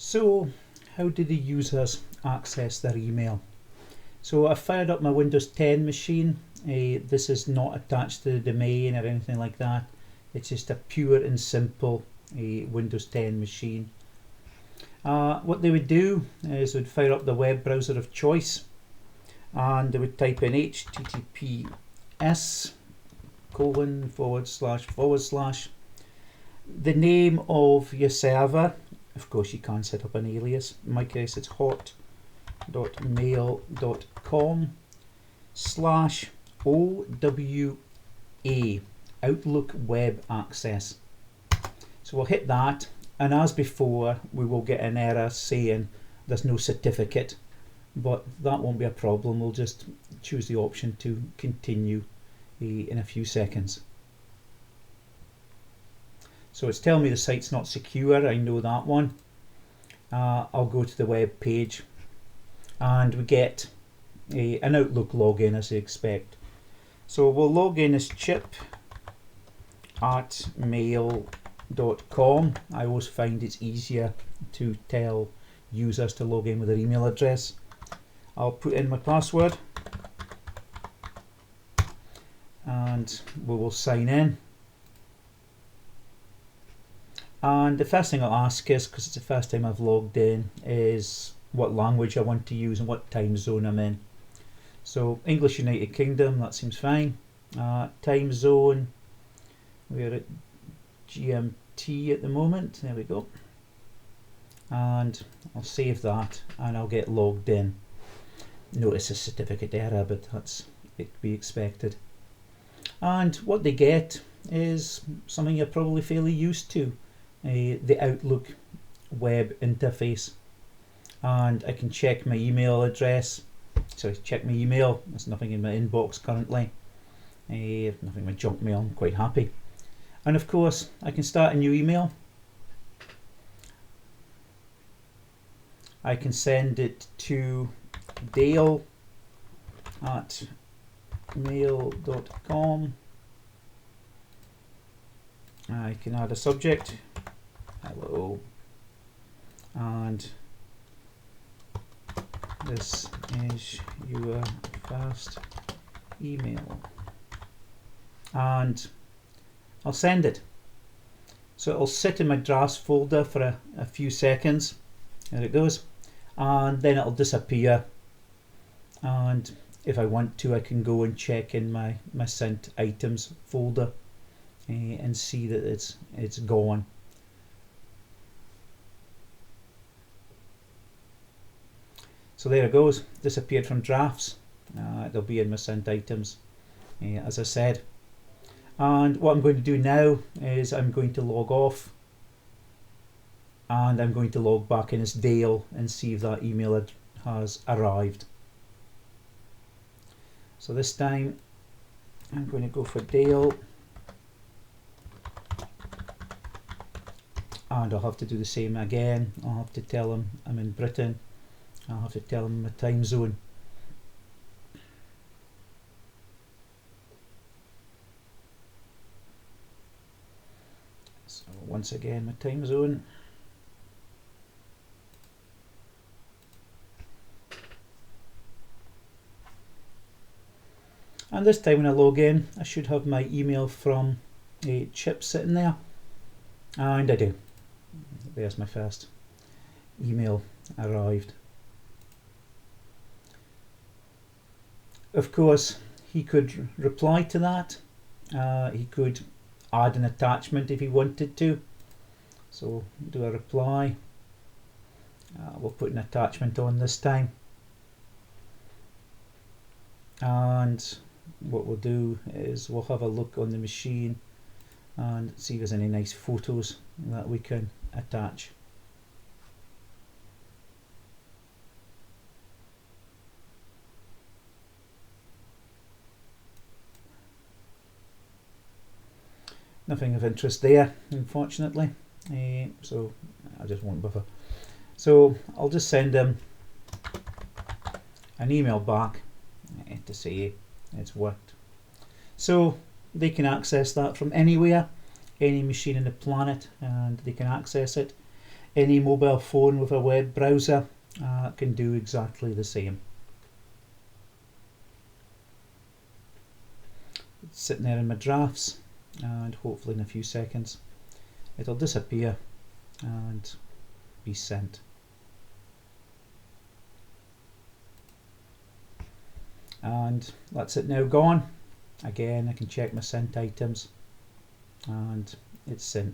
So how do the users access their email? So I fired up my Windows 10 machine. This is not attached to the domain or anything like that. It's just a pure and simple Windows 10 machine. What they would do is they would fire up the web browser of choice, and they would type in https:// the name of your server. Of course you can set up an alias. In my case it's hot.mail.com/OWA, Outlook Web Access. So we'll hit that, and as before we will get an error saying there's no certificate, but that won't be a problem. We'll just choose the option to continue in a few seconds. So it's telling me the site's not secure. I know that one. I'll go to the web page, and we get an Outlook login as you expect. So we'll log in as chip@mail.com. I always find it's easier to tell users to log in with their email address. I'll put in my password and we will sign in. And the first thing I'll ask is, because it's the first time I've logged in, is what language I want to use and what time zone I'm in. So English United Kingdom, that seems fine. Time zone, we're at GMT at the moment. There we go. And I'll save that and I'll get logged in. Notice a certificate error, but that's it to be expected. And what they get is something you're probably fairly used to, the Outlook web interface. And I can check my email address. So check my email. There's nothing in my inbox currently. Nothing in my junk mail. I'm quite happy. And of course I can start a new email. I can send it to Dale@mail.com. I can add a subject, hello, and this is your first email, and I'll send it. So it'll sit in my drafts folder for a few seconds. There it goes, and then it'll disappear, and if I want to I can go and check in my sent items folder and see that it's gone. So there it goes, disappeared from drafts. It'll be in my sent items, as I said. And what I'm going to do now is I'm going to log off, and I'm going to log back in as Dale and see if that email has arrived. So this time I'm going to go for Dale, and I'll have to do the same again. I'll have to tell him I'm in Britain. I'll have to tell him my time zone. So once again my time zone. And this time when I log in, I should have my email from Chip sitting there, and I do. There's my first email arrived. Of course, he could reply to that. He could add an attachment if he wanted to. So do a reply. We'll put an attachment on this time. And what we'll do is we'll have a look on the machine and see if there's any nice photos that we can attach. Nothing of interest there, unfortunately, so I just won't bother. So I'll just send them an email back to say it's worked. So they can access that from anywhere, any machine on the planet, and they can access it. any mobile phone with a web browser can do exactly the same. It's sitting there in my drafts, and hopefully in a few seconds it'll disappear and be sent. And that's it now gone. Again, I can check my sent items and it's sent.